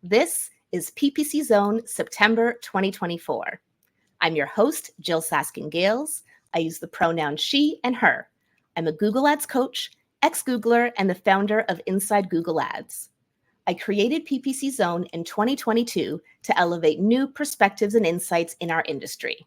This is PPC Zone September 2024. I'm your host, Jill Saskin-Gales. I use the pronouns she and her. I'm a Google Ads coach, ex-Googler, and the founder of Inside Google Ads. I created PPC Zone in 2022 to elevate new perspectives and insights in our industry.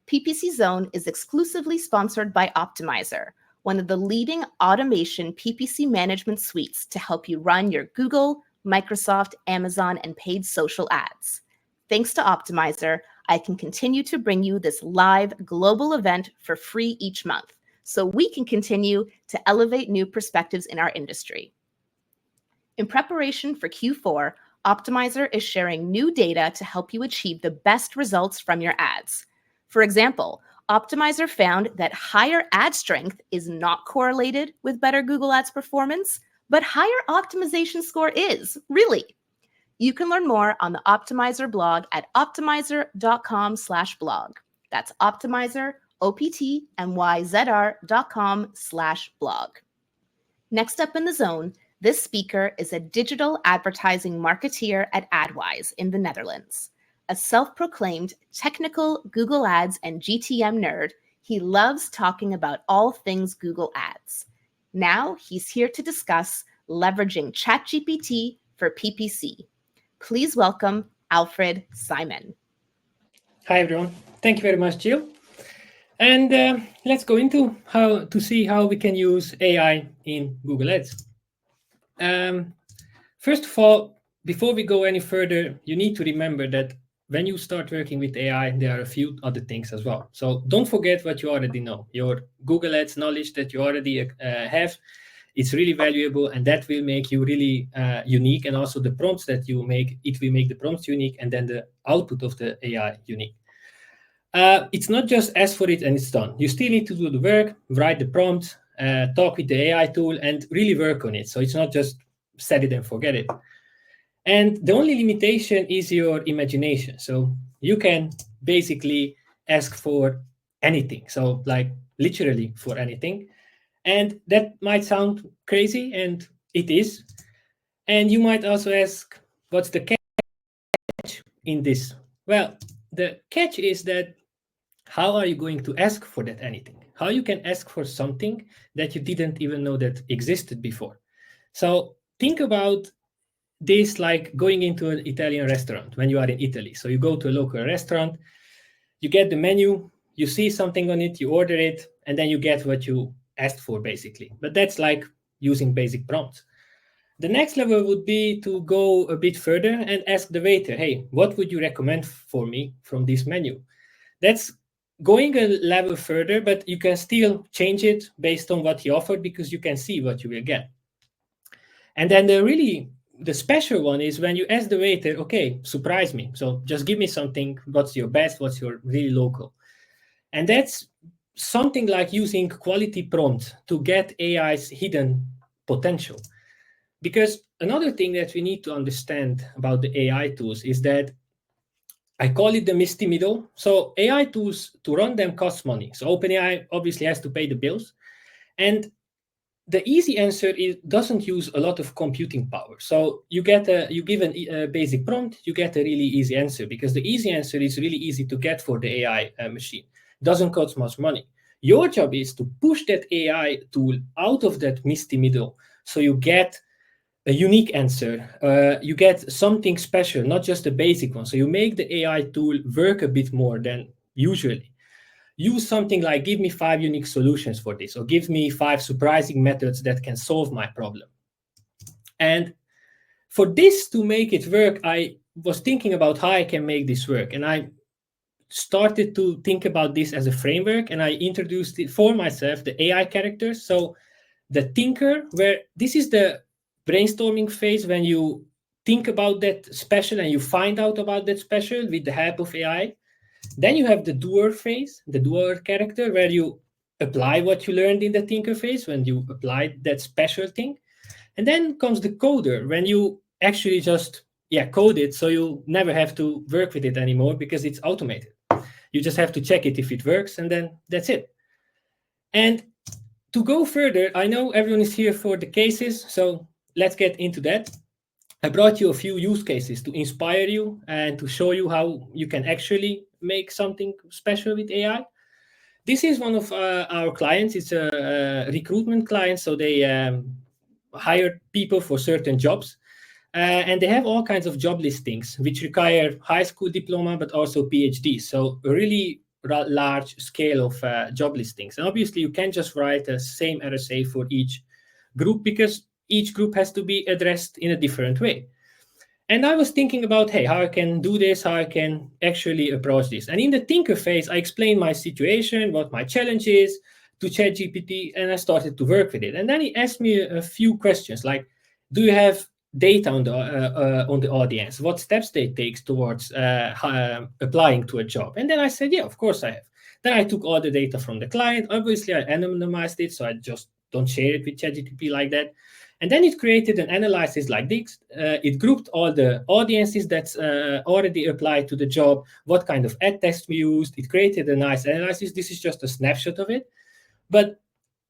PPC Zone is exclusively sponsored by Optimizer, one of the leading automation PPC management suites to help you run your Google, Microsoft, Amazon, and paid social ads. Thanks to Optimizer, I can continue to bring you this live global event for free each month, so we can continue to elevate new perspectives in our industry. In preparation for Q4, Optimizer is sharing new data to help you achieve the best results from your ads. For example, Optimizer found that higher ad strength is not correlated with better Google Ads performance, but higher optimization score is, really. You can learn more on the Optimizer blog at optimizer.com/blog. That's Optimizer, optmyzr.com/blog. Next up in the zone, this speaker is a digital advertising marketeer at AdWise in the Netherlands. A self-proclaimed technical Google Ads and GTM nerd, he loves talking about all things Google Ads. Now he's here to discuss leveraging ChatGPT for PPC. Please welcome Alfred Simon. Hi everyone, thank you very much, Jill. And let's go into how we can use AI in Google Ads. First of all, before we go any further, you need to remember that when you start working with AI, there are a few other things as well. So don't forget what you already know. Your Google Ads knowledge that you already have, it's really valuable, and that will make you really unique. And also the prompts that you make, it will make the prompts unique, and then the output of the AI unique. It's not just ask for it and it's done. You still need to do the work, write the prompts, talk with the AI tool, and really work on it. So it's not just set it and forget it. And the only limitation is your imagination. So you can basically ask for anything. So like literally for anything. And that might sound crazy, and it is. And you might also ask, what's the catch in this? Well, the catch is that how are you going to ask for that anything? How you can ask for something that you didn't even know that existed before? So think about this like going into an Italian restaurant when you are in Italy. So you go to a local restaurant, you get the menu, you see something on it, you order it, and then you get what you asked for, basically. But that's like using basic prompts. The next level would be to go a bit further and ask the waiter, hey, what would you recommend for me from this menu? That's going a level further, but you can still change it based on what he offered because you can see what you will get. And then the special one is when you ask the waiter, okay, surprise me. So just give me something, what's your best, what's your really local. And that's something like using quality prompts to get AI's hidden potential. Because another thing that we need to understand about the AI tools is that I call it the misty middle. So AI tools, to run them costs money. So OpenAI obviously has to pay the bills. And the easy answer is doesn't use a lot of computing power. So you give a basic prompt, you get a really easy answer, because the easy answer is really easy to get for the AI machine. Doesn't cost much money. Your job is to push that AI tool out of that misty middle, so you get a unique answer. You get something special, not just a basic one. So you make the AI tool work a bit more than usually. Use something like, give me 5 unique solutions for this, or give me 5 surprising methods that can solve my problem. And for this to make it work, I was thinking about how I can make this work. And I started to think about this as a framework, and I introduced it for myself, the AI characters. So the thinker, where this is the brainstorming phase when you think about that special and you find out about that special with the help of AI. Then you have the doer phase, the doer character, where you apply what you learned in the thinker phase, when you apply that special thing. And then comes the coder, when you actually just code it, so you never have to work with it anymore because it's automated. You just have to check it if it works, and then that's it. And to go further, I know everyone is here for the cases, so let's get into that. I brought you a few use cases to inspire you and to show you how you can actually make something special with AI. This is one of our clients. It's a recruitment client, so they hire people for certain jobs. And they have all kinds of job listings, which require high school diploma, but also PhD. So a really large scale of job listings. And obviously, you can't just write the same RSA for each group because each group has to be addressed in a different way. And I was thinking about, hey, how I can do this, how I can actually approach this. And in the thinker phase, I explained my situation, what my challenge is to ChatGPT, and I started to work with it. And then he asked me a few questions like, do you have data on the audience? What steps they take towards applying to a job? And then I said, yeah, of course I have. Then I took all the data from the client. Obviously, I anonymized it, so I just don't share it with ChatGPT like that. And then it created an analysis like this. It grouped all the audiences that's already applied to the job, what kind of ad text we used. It created a nice analysis. This is just a snapshot of it. But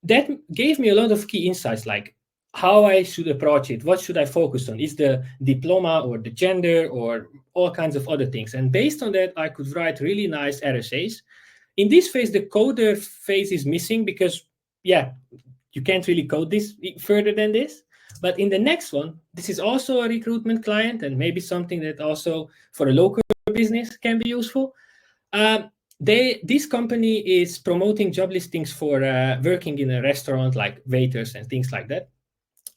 that gave me a lot of key insights, like how I should approach it. What should I focus on? Is the diploma or the gender or all kinds of other things? And based on that, I could write really nice RSAs. In this phase, the coder phase is missing because, yeah, you can't really code this further than this. But in the next one, this is also a recruitment client and maybe something that also for a local business can be useful. This company is promoting job listings for working in a restaurant, like waiters and things like that.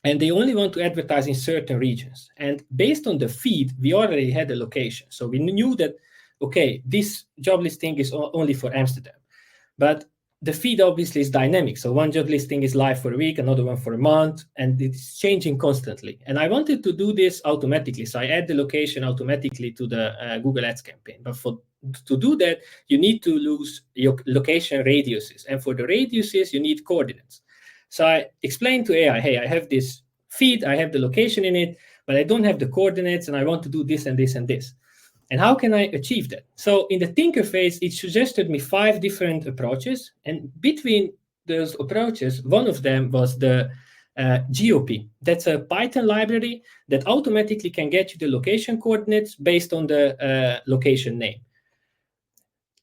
And they only want to advertise in certain regions. And based on the feed, we already had a location. So we knew that, okay, this job listing is only for Amsterdam. But the feed obviously is dynamic. So one job listing is live for a week, another one for a month, and it's changing constantly. And I wanted to do this automatically. So I add the location automatically to the Google Ads campaign. But to do that, you need to use your location radiuses. And for the radiuses, you need coordinates. So I explained to AI, hey, I have this feed, I have the location in it, but I don't have the coordinates, and I want to do this and this and this. And how can I achieve that? So in the thinker phase, it suggested me 5 different approaches. And between those approaches, one of them was the GOP. That's a Python library that automatically can get you the location coordinates based on the location name.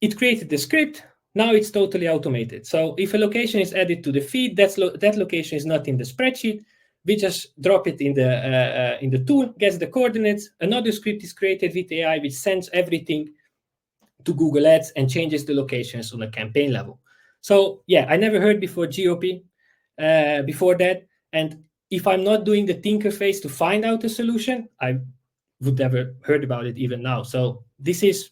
It created the script. Now it's totally automated. So if a location is added to the feed, that location is not in the spreadsheet. We just drop it in the tool, gets the coordinates. Another script is created with AI, which sends everything to Google Ads and changes the locations on a campaign level. So yeah, I never heard before GOP before that. And if I'm not doing the thinker phase to find out the solution, I would never heard about it even now. So this is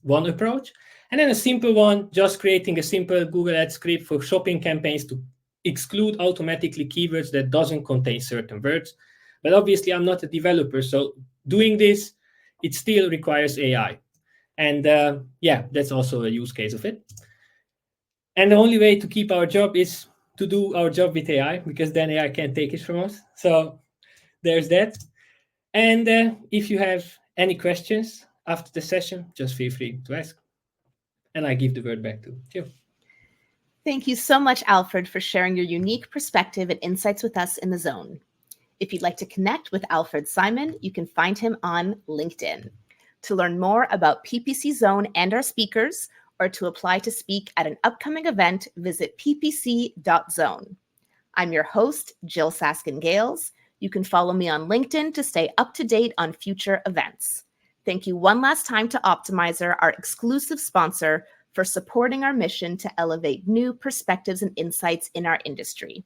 one approach. And then a simple one, just creating a simple Google Ads script for shopping campaigns to exclude automatically keywords that doesn't contain certain words. But obviously, I'm not a developer, so doing this, it still requires AI. And yeah, that's also a use case of it. And the only way to keep our job is to do our job with AI, because then AI can't take it from us. So there's that. And if you have any questions after the session, just feel free to ask. And I give the word back to Jill. Thank you so much, Alfred, for sharing your unique perspective and insights with us in the Zone. If you'd like to connect with Alfred Simon, you can find him on LinkedIn. To learn more about PPC Zone and our speakers, or to apply to speak at an upcoming event, visit ppc.zone. I'm your host, Jill Saskin-Gales. You can follow me on LinkedIn to stay up to date on future events. Thank you one last time to Optimizer, our exclusive sponsor, for supporting our mission to elevate new perspectives and insights in our industry.